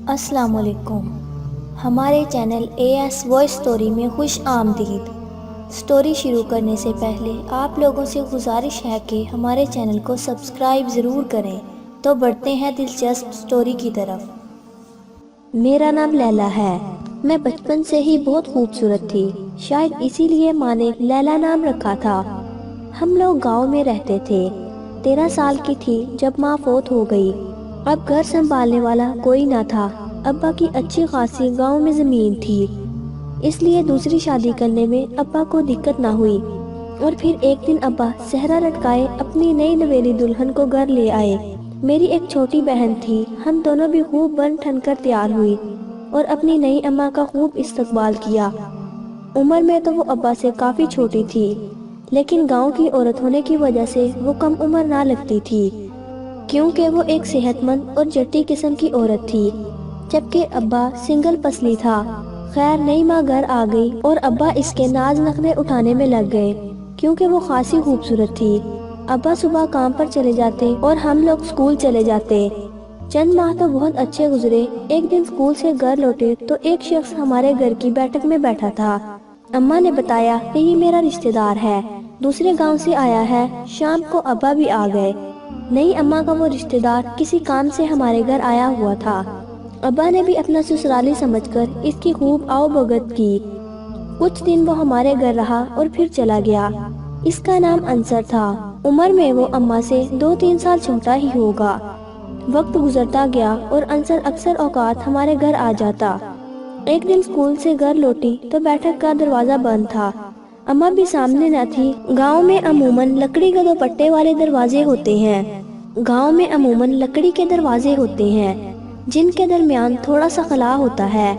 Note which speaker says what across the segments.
Speaker 1: السلام علیکم۔ ہمارے چینل AS وائس سٹوری میں خوش آمدید۔ سٹوری شروع کرنے سے پہلے آپ لوگوں سے گزارش ہے کہ ہمارے چینل کو سبسکرائب ضرور کریں۔ تو بڑھتے ہیں دلچسپ سٹوری کی طرف۔
Speaker 2: میرا نام لیلا ہے۔ میں بچپن سے ہی بہت خوبصورت تھی، شاید اسی لیے ماں نے لیلا نام رکھا تھا۔ ہم لوگ گاؤں میں رہتے تھے۔ 13 سال کی تھی جب ماں فوت ہو گئی۔ اب گھر سنبھالنے والا کوئی نہ تھا۔ ابا کی اچھی خاصی گاؤں میں زمین تھی، اس لیے دوسری شادی کرنے میں ابا کو دقت نہ ہوئی۔ اور پھر ایک دن ابا صحرا لٹکائے اپنی نئی نویلی دلہن کو گھر لے آئے۔ میری ایک چھوٹی بہن تھی، ہم دونوں بھی خوب بن ٹھن کر تیار ہوئی اور اپنی نئی اماں کا خوب استقبال کیا۔ عمر میں تو وہ ابا سے کافی چھوٹی تھی، لیکن گاؤں کی عورت ہونے کی وجہ سے وہ کم عمر نہ لگتی تھی، کیونکہ وہ ایک صحت مند اور جٹی قسم کی عورت تھی، جبکہ ابا سنگل پسلی تھا۔ خیر نئی ماں گھر آ گئی اور ابا اس کے ناز نخرے اٹھانے میں لگ گئے، کیونکہ وہ خاصی خوبصورت تھی۔ ابا صبح کام پر چلے جاتے اور ہم لوگ اسکول چلے جاتے۔ چند ماہ تو بہت اچھے گزرے۔ ایک دن اسکول سے گھر لوٹے تو ایک شخص ہمارے گھر کی بیٹھک میں بیٹھا تھا۔ اماں نے بتایا کہ یہ میرا رشتہ دار ہے، دوسرے گاؤں سے آیا ہے۔ شام کو ابا بھی آ گئے۔ نئی اماں کا وہ رشتہ دار کسی کام سے ہمارے گھر آیا ہوا تھا۔ ابا نے بھی اپنا سسرالی سمجھ کر اس کی خوب آؤ بھگت کی۔ کچھ دن وہ ہمارے گھر رہا اور پھر چلا گیا۔ اس کا نام انصر تھا۔ عمر میں وہ اماں سے 2-3 سال چھوٹا ہی ہوگا۔ وقت گزرتا گیا اور انصر اکثر اوقات ہمارے گھر آ جاتا۔ ایک دن اسکول سے گھر لوٹی تو بیٹھک کا دروازہ بند تھا۔ اماں بھی سامنے نہ تھی۔ گاؤں میں عموماً لکڑی کے دوپٹے والے دروازے ہوتے ہیں جن کے درمیان تھوڑا سا خلا ہوتا ہے۔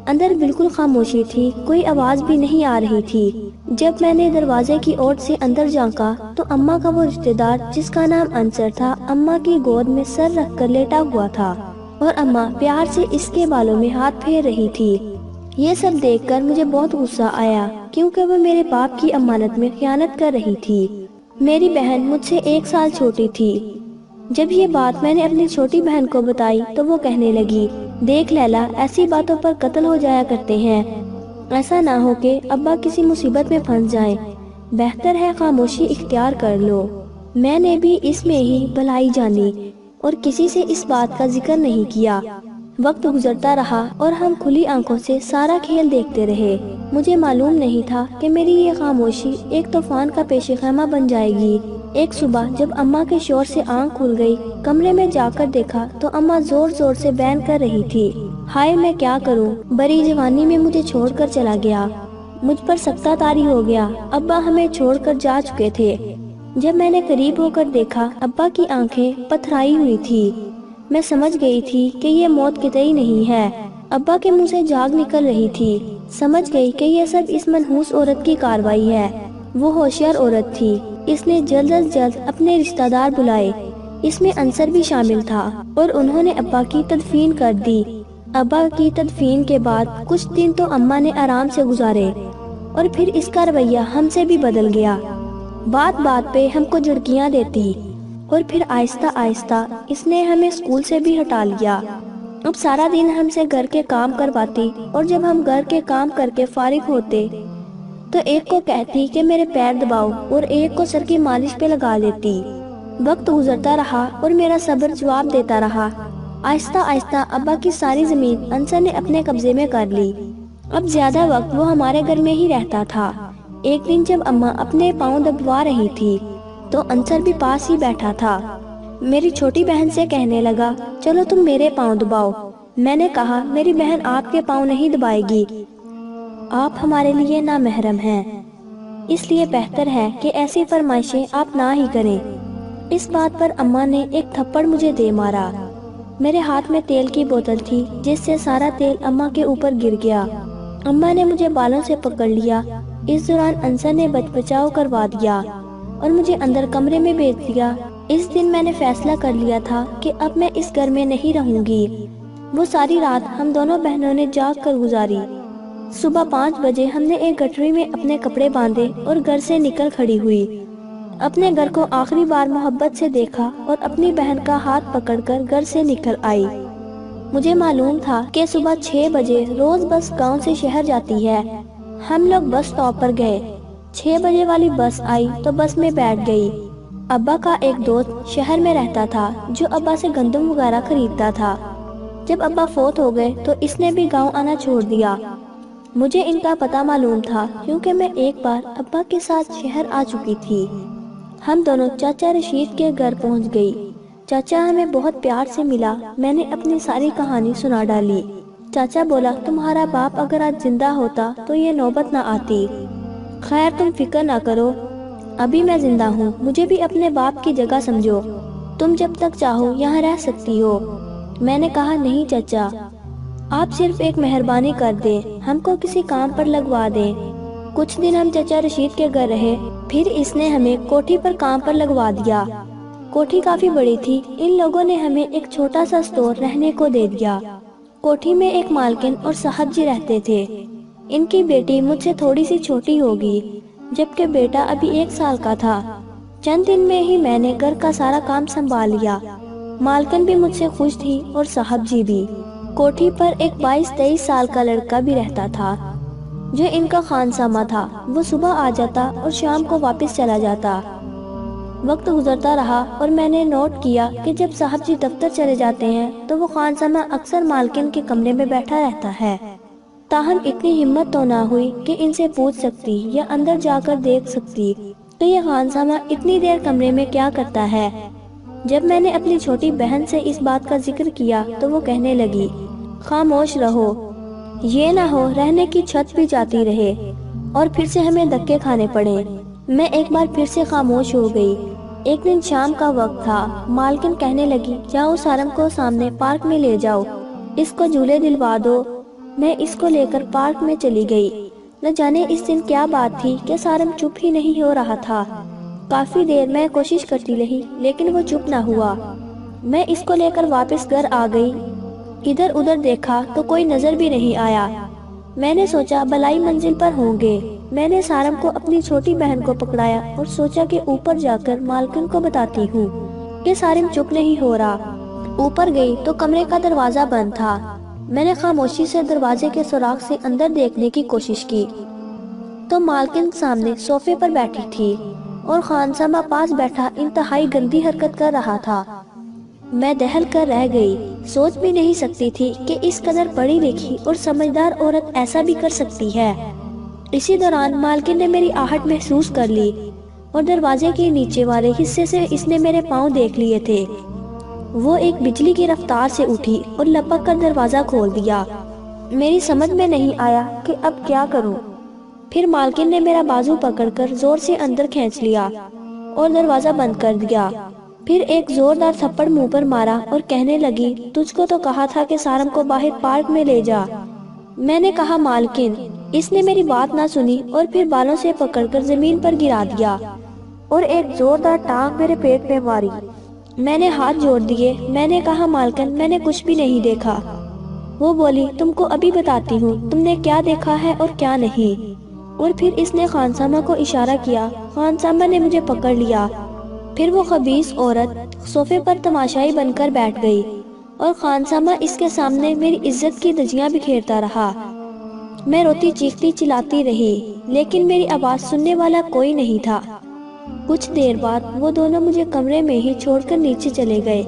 Speaker 2: اندر بالکل خاموشی تھی، کوئی آواز بھی نہیں آ رہی تھی۔ جب میں نے دروازے کی اوٹ سے اندر جھانکا تو اماں کا وہ رشتہ دار جس کا نام انصر تھا اماں کی گود میں سر رکھ کر لیٹا ہوا تھا، اور اماں پیار سے اس کے بالوں میں ہاتھ پھیر رہی تھی۔ یہ سب دیکھ کر مجھے بہت غصہ آیا، کیونکہ وہ میرے باپ کی امانت میں خیانت کر رہی تھی۔ میری بہن مجھ سے 1 سال چھوٹی تھی۔ جب یہ بات میں نے اپنی چھوٹی بہن کو بتائی تو وہ کہنے لگی، دیکھ لیلا، ایسی باتوں پر قتل ہو جایا کرتے ہیں، ایسا نہ ہو کہ ابا کسی مصیبت میں پھنس جائیں، بہتر ہے خاموشی اختیار کر لو۔ میں نے بھی اس میں ہی بھلائی جانی اور کسی سے اس بات کا ذکر نہیں کیا۔ وقت گزرتا رہا اور ہم کھلی آنکھوں سے سارا کھیل دیکھتے رہے۔ مجھے معلوم نہیں تھا کہ میری یہ خاموشی ایک طوفان کا پیش خیمہ بن جائے گی۔ ایک صبح جب اماں کے شور سے آنکھ کھل گئی، کمرے میں جا کر دیکھا تو اماں زور زور سے بین کر رہی تھی، ہائے میں کیا کروں، بڑی جوانی میں مجھے چھوڑ کر چلا گیا، مجھ پر سکتہ طاری ہو گیا، ابا ہمیں چھوڑ کر جا چکے تھے۔ جب میں نے قریب ہو کر دیکھا، ابا کی آنکھیں پتھرائی ہوئی تھی۔ میں سمجھ گئی تھی کہ یہ موت قطعی نہیں ہے۔ ابا کے منہ سے جھاگ نکل رہی تھی۔ سمجھ گئی کہ یہ سب اس منحوس عورت کی کارروائی ہے۔ وہ ہوشیار عورت تھی، اس نے جلد از جلد اپنے رشتہ دار بلائے، اس میں انصر بھی شامل تھا، اور انہوں نے ابا کی تدفین کر دی۔ ابا کی تدفین کے بعد کچھ دن تو اماں نے آرام سے گزارے، اور پھر اس کا رویہ ہم سے بھی بدل گیا۔ بات بات پہ ہم کو جھڑکیاں دیتی، اور پھر آہستہ آہستہ اس نے ہمیں اسکول سے بھی ہٹا لیا۔ اب سارا دن ہم سے گھر کے کام کرواتی، اور جب ہم گھر کے کام کر کے فارغ ہوتے تو ایک کو کہتی کہ میرے پیر دباؤ، اور ایک کو سر کی مالش پہ لگا لیتی۔ وقت گزرتا رہا اور میرا صبر جواب دیتا رہا۔ آہستہ آہستہ ابا کی ساری زمین انصر نے اپنے قبضے میں کر لی۔ اب زیادہ وقت وہ ہمارے گھر میں ہی رہتا تھا۔ ایک دن جب اماں اپنے پاؤں دبوا رہی تھی تو انصر بھی پاس ہی بیٹھا تھا۔ میری چھوٹی بہن سے کہنے لگا، چلو تم میرے پاؤں دباؤ۔ میں نے کہا، میری بہن آپ کے پاؤں نہیں دبائے گی، آپ ہمارے لیے نامحرم ہیں، اس لیے بہتر ہے کہ ایسی فرمائشیں آپ نہ ہی کریں۔ اس بات پر اماں نے ایک تھپڑ مجھے دے مارا۔ میرے ہاتھ میں تیل کی بوتل تھی، جس سے سارا تیل اماں کے اوپر گر گیا۔ اماں نے مجھے بالوں سے پکڑ لیا۔ اس دوران انصر نے بچ بچاؤ کروا دیا اور مجھے اندر کمرے میں بھیج دیا۔ اس دن میں نے فیصلہ کر لیا تھا کہ اب میں اس گھر میں نہیں رہوں گی۔ وہ ساری رات ہم دونوں بہنوں نے جاگ کر گزاری۔ صبح 5 بجے ہم نے ایک گٹری میں اپنے کپڑے باندھے اور گھر سے نکل کھڑی ہوئی۔ اپنے گھر کو آخری بار محبت سے دیکھا اور اپنی بہن کا ہاتھ پکڑ کر گھر سے نکل آئی۔ مجھے معلوم تھا کہ صبح 6 بجے روز بس گاؤں سے شہر جاتی ہے۔ ہم لوگ بس اسٹاپ پر گئے۔ 6 بجے والی بس آئی تو بس میں بیٹھ گئی۔ ابا کا ایک دوست شہر میں رہتا تھا جو ابا سے گندم وغیرہ خریدتا تھا۔ جب ابا فوت ہو گئے تو اس نے بھی گاؤں آنا چھوڑ دیا۔ مجھے ان کا پتہ معلوم تھا کیونکہ میں ایک بار ابا کے ساتھ شہر آ چکی تھی۔ ہم دونوں چاچا رشید کے گھر پہنچ گئی۔ چاچا ہمیں بہت پیار سے ملا۔ میں نے اپنی ساری کہانی سنا ڈالی۔ چاچا بولا تمہارا باپ اگر آج زندہ ہوتا تو یہ نوبت نہ آتی۔ خیر تم فکر نہ کرو، ابھی میں زندہ ہوں، مجھے بھی اپنے باپ کی جگہ سمجھو، تم جب تک چاہو یہاں رہ سکتی ہو۔ میں نے کہا نہیں چاچا، آپ صرف ایک مہربانی کر دیں، ہم کو کسی کام پر لگوا دیں۔ کچھ دن ہم چچا رشید کے گھر رہے، پھر اس نے ہمیں کوٹھی پر کام پر لگوا دیا۔ کوٹھی کافی بڑی تھی، ان لوگوں نے ہمیں ایک چھوٹا سا اسٹور رہنے کو دے دیا۔ کوٹھی میں ایک مالکن اور صاحب جی رہتے تھے۔ ان کی بیٹی مجھ سے تھوڑی سی چھوٹی ہوگی، جبکہ بیٹا ابھی 1 سال کا تھا۔ چند دن میں ہی میں نے گھر کا سارا کام سنبھال لیا۔ مالکن بھی مجھ سے خوش تھی اور صاحب جی بھی۔ کوٹھی پر ایک 22-23 سال کا لڑکا بھی رہتا تھا جو ان کا خانسامہ تھا۔ وہ صبح آ جاتا اور شام کو واپس چلا جاتا۔ وقت گزرتا رہا اور میں نے نوٹ کیا کہ جب صاحب جی دفتر چلے جاتے ہیں تو وہ خانسامہ اکثر مالکن کے کمرے میں بیٹھا رہتا ہے۔ تاہم اتنی ہمت تو نہ ہوئی کہ ان سے پوچھ سکتی یا اندر جا کر دیکھ سکتی کہ یہ خانسامہ اتنی دیر کمرے میں کیا کرتا ہے۔ جب میں نے اپنی چھوٹی بہن سے اس بات کا ذکر کیا تو وہ کہنے لگی خاموش رہو، یہ نہ ہو رہنے کی چھت بھی جاتی رہے اور پھر سے ہمیں دھکے کھانے پڑے۔ میں ایک بار پھر سے خاموش ہو گئی۔ ایک دن شام کا وقت تھا۔ مالکن کہنے لگی جاؤ سارم کو سامنے پارک میں لے جاؤ، اس کو جھولے دلوا دو۔ میں اس کو لے کر پارک میں چلی گئی۔ نہ جانے اس دن کیا بات تھی کہ سارم چپ ہی نہیں ہو رہا تھا۔ کافی دیر میں کوشش کرتی رہی لیکن وہ چپ نہ ہوا۔ میں اس کو لے کر واپس گھر آ گئی۔ ادھر ادھر دیکھا تو کوئی نظر بھی نہیں آیا۔ میں نے سوچا بلائی منزل پر ہوں گے۔ میں نے سارم کو اپنی چھوٹی بہن کو پکڑایا اور سوچا کہ اوپر جا کر مالکن کو بتاتی ہوں کہ سارم چپ نہیں ہو رہا۔ اوپر گئی تو کمرے کا دروازہ بند تھا۔ میں نے خاموشی سے دروازے کے سوراخ سے اندر دیکھنے کی کوشش کی تو مالکن سامنے صوفے پر بیٹھی تھی اور خانسامہ پاس بیٹھا انتہائی گندی حرکت کر رہا تھا۔ میں دہل کر رہ گئی۔ سوچ بھی نہیں سکتی تھی کہ اس قدر پڑھی لکھی اور سمجھدار عورت ایسا بھی کر سکتی ہے۔ اسی دوران مالکن نے میری آہٹ محسوس کر لی اور دروازے کے نیچے والے حصے سے اس نے میرے پاؤں دیکھ لیے تھے۔ وہ ایک بجلی کی رفتار سے اٹھی اور لپک کر دروازہ کھول دیا۔ میری سمجھ میں نہیں آیا کہ اب کیا کروں۔ پھر مالکن نے میرا بازو پکڑ کر زور سے اندر کھینچ لیا اور دروازہ بند کر دیا۔ پھر ایک زوردار تھپڑ منہ پر مارا اور کہنے لگی تجھ کو تو کہا تھا کہ سارم کو باہر پارک میں لے جا۔ میں نے کہا مالکن۔ اس نے میری بات نہ سنی اور پھر بالوں سے پکڑ کر زمین پر گرا دیا اور ایک زوردار ٹانگ میرے پیٹ میں ماری۔ میں نے ہاتھ جوڑ دیے۔ میں نے کہا مالکن میں نے کچھ بھی نہیں دیکھا۔ وہ بولی تم کو ابھی بتاتی ہوں تم نے کیا دیکھا ہے اور کیا نہیں۔ اور پھر اس نے خانسامہ کو اشارہ کیا۔ خانسامہ نے مجھے پکڑ لیا۔ پھر وہ خبیث عورت صوفے پر تماشائی بن کر بیٹھ گئی اور خانسامہ اس کے سامنے میری عزت کی دھجیاں بکھیرتا رہا۔ میں روتی چیختی چلاتی رہی لیکن میری آواز سننے والا کوئی نہیں تھا۔ کچھ دیر بعد وہ دونوں مجھے کمرے میں ہی چھوڑ کر نیچے چلے گئے۔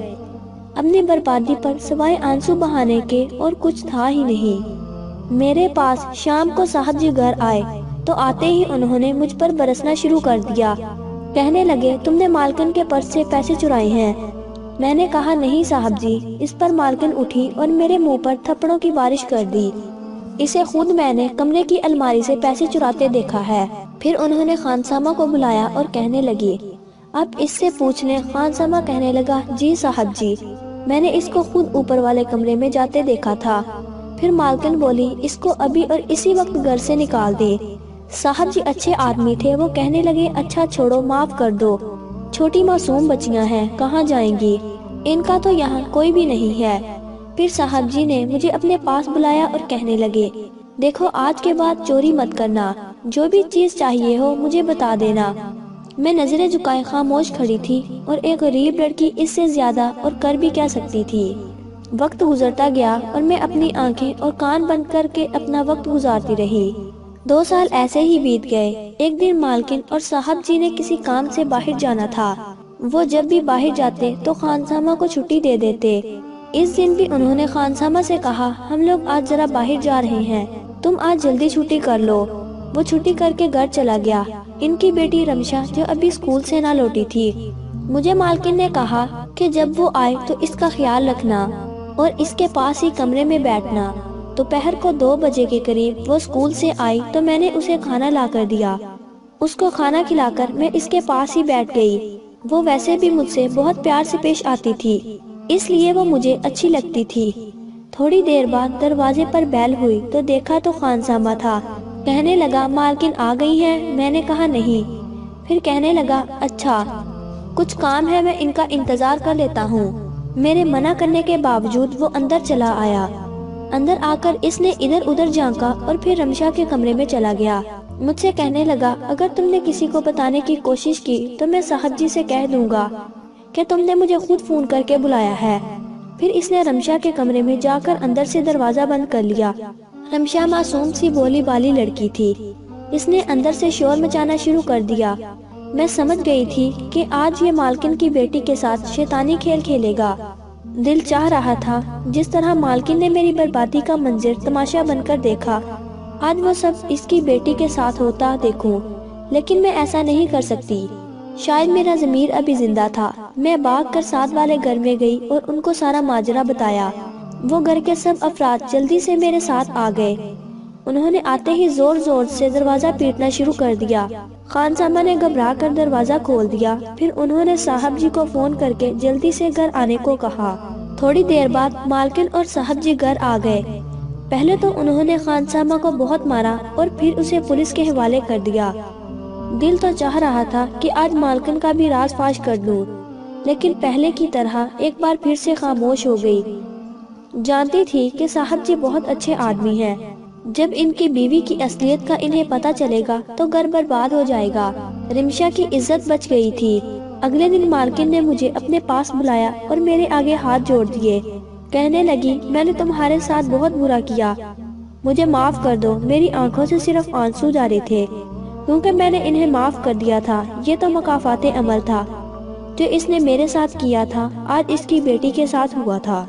Speaker 2: اپنی بربادی پر سوائے آنسو بہانے کے اور کچھ تھا ہی نہیں۔ میرے پاس شام کو صاحب جی گھر آئے تو آتے ہی انہوں نے مجھ پر برسنا شروع کر دیا۔ کہنے لگے تم نے مالکن کے پرس سے پیسے چرائے ہیں۔ میں نے کہا نہیں صاحب جی۔ اس پر مالکن اٹھی اور میرے منہ پر تھپڑوں کی بارش کر دی۔ اسے خود میں نے کمرے کی الماری سے پیسے چراتے دیکھا ہے۔ پھر انہوں نے خانسامہ کو بلایا اور کہنے لگی اب اس سے پوچھ لیں۔ خانسامہ کہنے لگا جی صاحب جی، میں نے اس کو خود اوپر والے کمرے میں جاتے دیکھا تھا۔ پھر مالکن بولی اس کو ابھی اور اسی وقت گھر سے نکال دے۔ صاحب جی اچھے آدمی تھے، وہ کہنے لگے اچھا چھوڑو معاف کر دو، چھوٹی معصوم بچیاں ہیں کہاں جائیں گی، ان کا تو یہاں کوئی بھی نہیں ہے۔ پھر صاحب جی نے مجھے اپنے پاس بلایا اور کہنے لگے دیکھو آج کے بعد چوری مت کرنا، جو بھی چیز چاہیے ہو مجھے بتا دینا۔ میں نظریں جھکائے خاموش کھڑی تھی اور ایک غریب لڑکی اس سے زیادہ اور کر بھی کیا سکتی تھی۔ وقت گزرتا گیا اور میں اپنی آنکھیں اور کان بند کر کے اپنا وقت گزارتی رہی۔ 2 سال ایسے ہی بیت گئے۔ ایک دن مالکن اور صاحب جی نے کسی کام سے باہر جانا تھا۔ وہ جب بھی باہر جاتے تو خانسامہ کو چھٹی دے دیتے۔ اس دن بھی انہوں نے خانسامہ سے کہا، ہم لوگ آج ذرا باہر جا رہے ہیں، تم آج جلدی چھٹی کر لو۔ وہ چھٹی کر کے گھر چلا گیا۔ ان کی بیٹی رمشا جو ابھی اسکول سے نہ لوٹی تھی، مجھے مالکن نے کہا کہ جب وہ آئے تو اس کا خیال رکھنا اور اس کے پاس ہی کمرے میں بیٹھنا۔ دوپہر کو 2 بجے کے قریب وہ اسکول سے آئی تو میں نے اسے کھانا لا کر دیا۔ اس کو کھانا کھلا کر میں اس کے پاس ہی بیٹھ گئی۔ وہ ویسے بھی مجھ سے بہت پیار سے پیش آتی تھی، اس لیے وہ مجھے اچھی لگتی تھی۔ تھوڑی دیر بعد دروازے پر بیل ہوئی تو دیکھا تو خانسامہ تھا۔ کہنے لگا، مالکن آ گئی ہیں؟ میں نے کہا نہیں۔ پھر کہنے لگا، اچھا کچھ کام ہے، میں ان کا انتظار کر لیتا ہوں۔ میرے منع کرنے کے باوجود وہ اندر چلا آیا۔ اندر آ کر اس نے ادھر ادھر جھانکا اور پھر رمشا کے کمرے میں چلا گیا۔ مجھ سے کہنے لگا، اگر تم نے کسی کو بتانے کی کوشش کی تو میں صاحب جی سے کہہ دوں گا کہ تم نے مجھے خود فون کر کے بلایا ہے۔ پھر اس نے رمشا کے کمرے میں جا کر اندر سے دروازہ بند کر لیا۔ رمشا معصوم سی بولی بالی لڑکی تھی۔ اس نے اندر سے شور مچانا شروع کر دیا۔ میں سمجھ گئی تھی کہ آج یہ مالکن کی بیٹی کے ساتھ شیطانی کھیل کھیلے گا۔ دل چاہ رہا تھا جس طرح مالکن نے میری بربادی کا منظر تماشا بن کر دیکھا، آج وہ سب اس کی بیٹی کے ساتھ ہوتا دیکھوں، لیکن میں ایسا نہیں کر سکتی۔ شاید میرا ضمیر ابھی زندہ تھا۔ میں بھاگ کر ساتھ والے گھر میں گئی اور ان کو سارا ماجرا بتایا۔ وہ گھر کے سب افراد جلدی سے میرے ساتھ آ گئے۔ انہوں نے آتے ہی زور زور سے دروازہ پیٹنا شروع کر دیا۔ خانسامہ نے گھبرا کر دروازہ کھول دیا۔ پھر انہوں نے صاحب جی کو فون کر کے جلدی سے گھر آنے کو کہا۔ تھوڑی دیر بعد مالکن اور صاحب جی گھر آ گئے۔ پہلے تو انہوں نے خانسامہ کو بہت مارا اور پھر اسے پولیس کے حوالے کر دیا۔ دل تو چاہ رہا تھا کہ آج مالکن کا بھی راز فاش کر دوں، لیکن پہلے کی طرح ایک بار پھر سے خاموش ہو گئی۔ جانتی تھی کہ صاحب جی بہت اچھے آدمی ہیں۔ جب ان کی بیوی کی اصلیت کا انہیں پتہ چلے گا تو گھر برباد ہو جائے گا۔ رمشا کی عزت بچ گئی تھی۔ اگلے دن مالکن نے مجھے اپنے پاس بلایا اور میرے آگے ہاتھ جوڑ دیے۔ کہنے لگی، میں نے تمہارے ساتھ بہت برا کیا، مجھے معاف کر دو۔ میری آنکھوں سے صرف آنسو جاری تھے کیونکہ میں نے انہیں معاف کر دیا تھا۔ یہ تو مکافات عمل تھا جو اس نے میرے ساتھ کیا تھا، آج اس کی بیٹی کے ساتھ ہوا تھا۔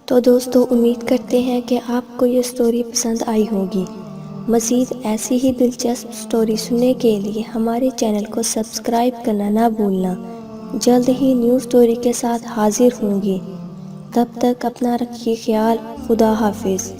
Speaker 1: تو دوستو، امید کرتے ہیں کہ آپ کو یہ سٹوری پسند آئی ہوگی۔ مزید ایسی ہی دلچسپ سٹوری سننے کے لیے ہمارے چینل کو سبسکرائب کرنا نہ بھولنا۔ جلد ہی نیو سٹوری کے ساتھ حاضر ہوں گی۔ تب تک اپنا رکھیے خیال۔ خدا حافظ۔